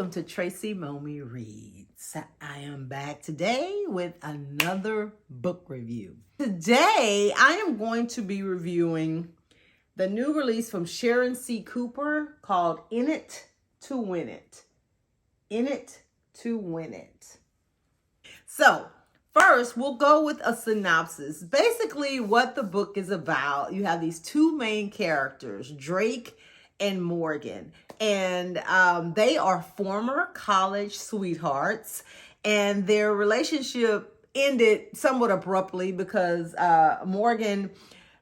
welcome to Tracy Momi Reads. I am back today with another book review. Today, I am going to be reviewing the new release from Sharon C Cooper called In It to Win It. In It to Win It. So, first, we'll go with a synopsis. Basically, what the book is about. You have these two main characters, Drake and Morgan, and they are former college sweethearts, and their relationship ended somewhat abruptly because Morgan,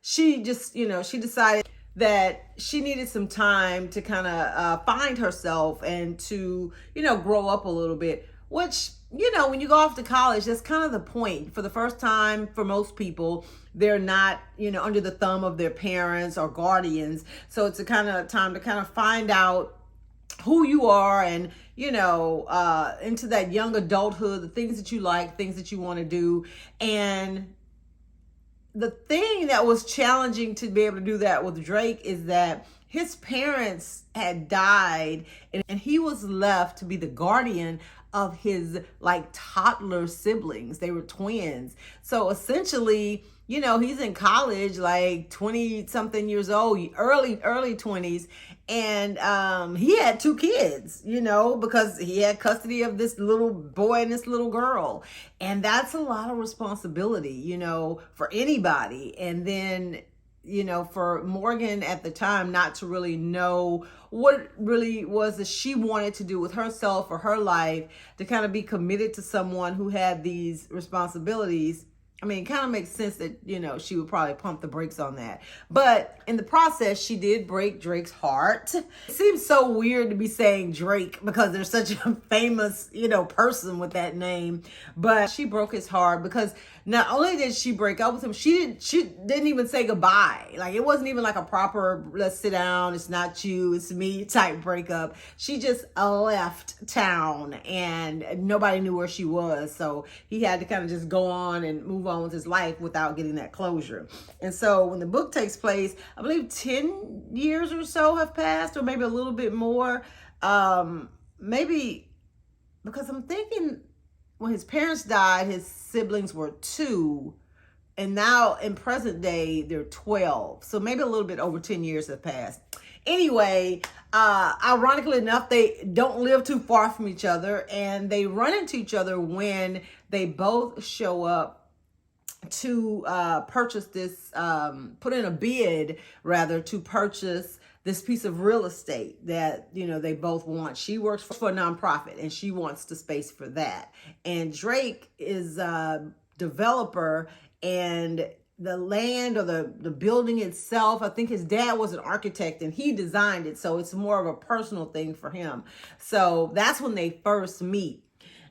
she decided that she needed some time to kind of find herself and to, grow up a little bit, which, when you go off to college, that's kind of the point. For the first time, for most people, they're not, under the thumb of their parents or guardians. So it's a kind of time to kind of find out who you are and, into that young adulthood, the things that you like, things that you want to do. And the thing that was challenging to be able to do that with Drake is that his parents had died and he was left to be the guardian of his toddler siblings. They were twins. So essentially, he's in college, 20 something years old, early 20s. And he had two kids, because he had custody of this little boy and this little girl. And that's a lot of responsibility, for anybody. And then, for Morgan at the time not to really know what really was that she wanted to do with herself or her life, to kind of be committed to someone who had these responsibilities. I mean, it kind of makes sense that, she would probably pump the brakes on that. But in the process, she did break Drake's heart. It seems so weird to be saying Drake because there's such a famous, person with that name. But she broke his heart because not only did she break up with him, she didn't even say goodbye. It wasn't even a proper, let's sit down, it's not you, it's me type breakup. She just left town and nobody knew where she was. So he had to kind of just go on and move on with his life without getting that closure. And so when the book takes place, I believe 10 years or so have passed, or maybe a little bit more. Maybe because I'm thinking when his parents died, his siblings were 2, and now in present day, they're 12. So maybe a little bit over 10 years have passed. Anyway, ironically enough, they don't live too far from each other, and they run into each other when they both show up to purchase this, put in a bid rather, to purchase this piece of real estate that, they both want. She works for a nonprofit and she wants the space for that. And Drake is a developer, and the land or the building itself, I think his dad was an architect and he designed it. So it's more of a personal thing for him. So that's when they first meet.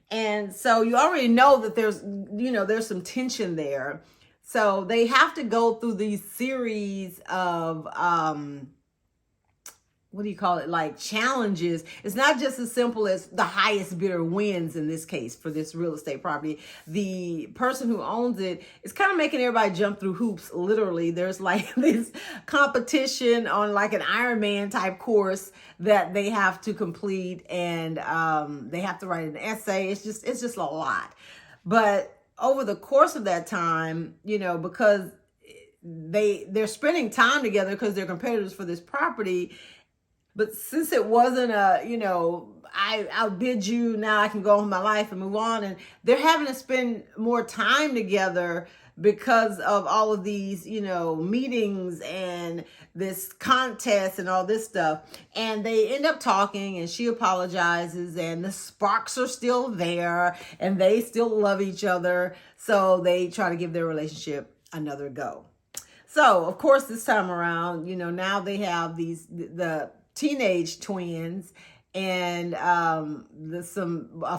And so you already know that there's some tension there. So they have to go through these series of, challenges. It's not just as simple as the highest bidder wins in this case for this real estate property. The person who owns it is kind of making everybody jump through hoops, literally. There's this competition on an Ironman type course that they have to complete, and they have to write an essay. It's just a lot. But over the course of that time, because they're spending time together because they're competitors for this property. But since it wasn't I outbid you, now I can go on with my life and move on. And they're having to spend more time together because of all of these, meetings and this contest and all this stuff. And they end up talking, and she apologizes, and the sparks are still there and they still love each other. So they try to give their relationship another go. So of course, this time around, now they have the teenage twins, and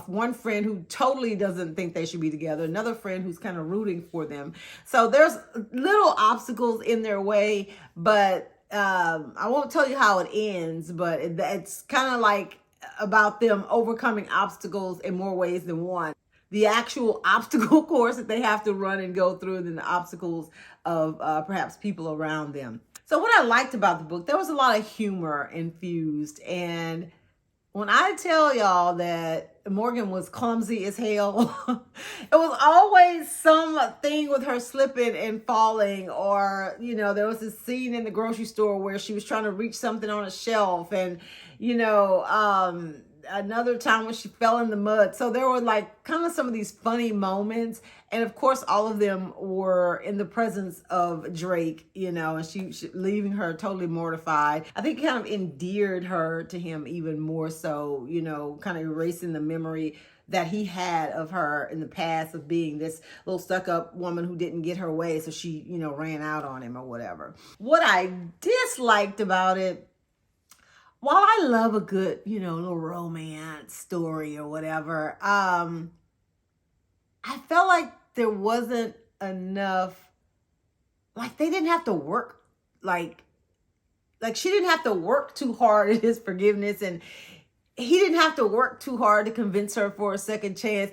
one friend who totally doesn't think they should be together, another friend who's kind of rooting for them. So there's little obstacles in their way, but I won't tell you how it ends, but it's kind of about them overcoming obstacles in more ways than one. The actual obstacle course that they have to run and go through, and then the obstacles of perhaps people around them. So what I liked about the book, there was a lot of humor infused, and When I tell y'all that Morgan was clumsy as hell, it was always something with her slipping and falling, or, you know, there was this scene in the grocery store where she was trying to reach something on a shelf, and, you know, another time when she fell in the mud. So there were like kind of some of these funny moments. And of course, all of them were in the presence of Drake, you know, and she leaving her totally mortified. I think it kind of endeared her to him even more so, you know, kind of erasing the memory that he had of her in the past of being this little stuck-up woman who didn't get her way. So she, you know, ran out on him or whatever. What I disliked about it, while I love a good, you know, little romance story or whatever, I felt like there wasn't enough, like they didn't have to work, like she didn't have to work too hard at his forgiveness, and he didn't have to work too hard to convince her for a second chance.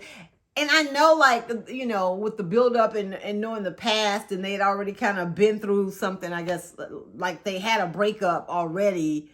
And I know, like, you know, with the buildup and knowing the past, and they'd already kind of been through something, I guess, like they had a breakup already.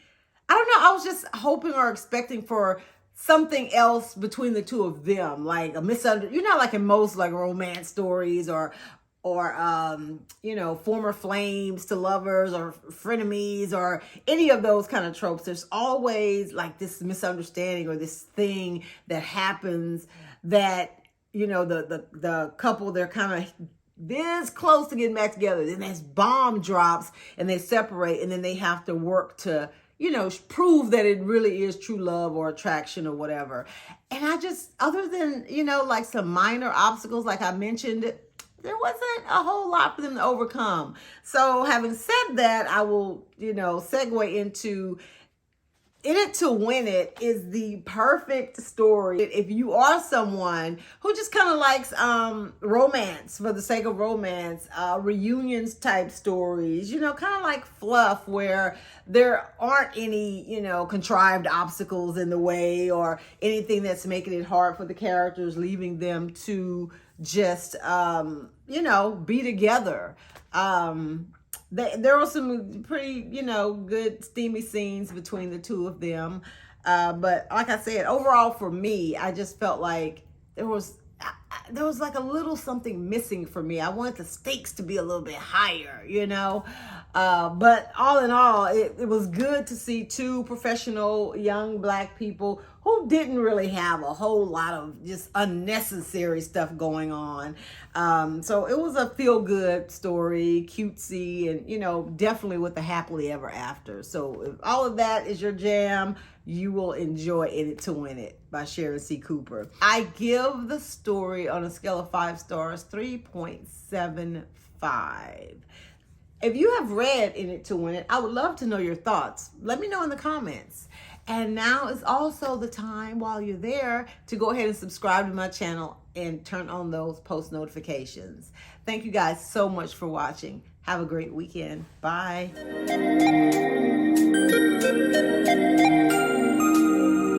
I don't know. I was just hoping or expecting for something else between the two of them, like a you know, like in most like romance stories or you know, former flames to lovers or frenemies or any of those kind of tropes. There's always like this misunderstanding or this thing that happens that, you know, the couple, they're kind of this close to getting back together. Then this bomb drops and they separate, and then they have to work to, you know, prove that it really is true love or attraction or whatever. And I just, other than, you know, like some minor obstacles, like I mentioned, there wasn't a whole lot for them to overcome. So having said that, I will, you know, segue into In It to Win It is the perfect story if you are someone who just kind of likes romance for the sake of romance, reunions type stories, you know, kind of like fluff where there aren't any, you know, contrived obstacles in the way or anything that's making it hard for the characters, leaving them to just, you know, be together. There were some pretty, you know, good steamy scenes between the two of them. But like I said, overall for me, I just felt like there was like a little something missing for me. I wanted the stakes to be a little bit higher, you know. But all in all, it was good to see two professional young Black people who didn't really have a whole lot of just unnecessary stuff going on. So it was a feel-good story, cutesy, and, you know, definitely with the happily ever after. So if all of that is your jam, you will enjoy In It to Win It by Sharon C. Cooper. I give the story on a scale of 5 stars, 3.75. If you have read In It to Win It, I would love to know your thoughts. Let me know in the comments. And now is also the time while you're there to go ahead and subscribe to my channel and turn on those post notifications. Thank you guys so much for watching. Have a great weekend. Bye.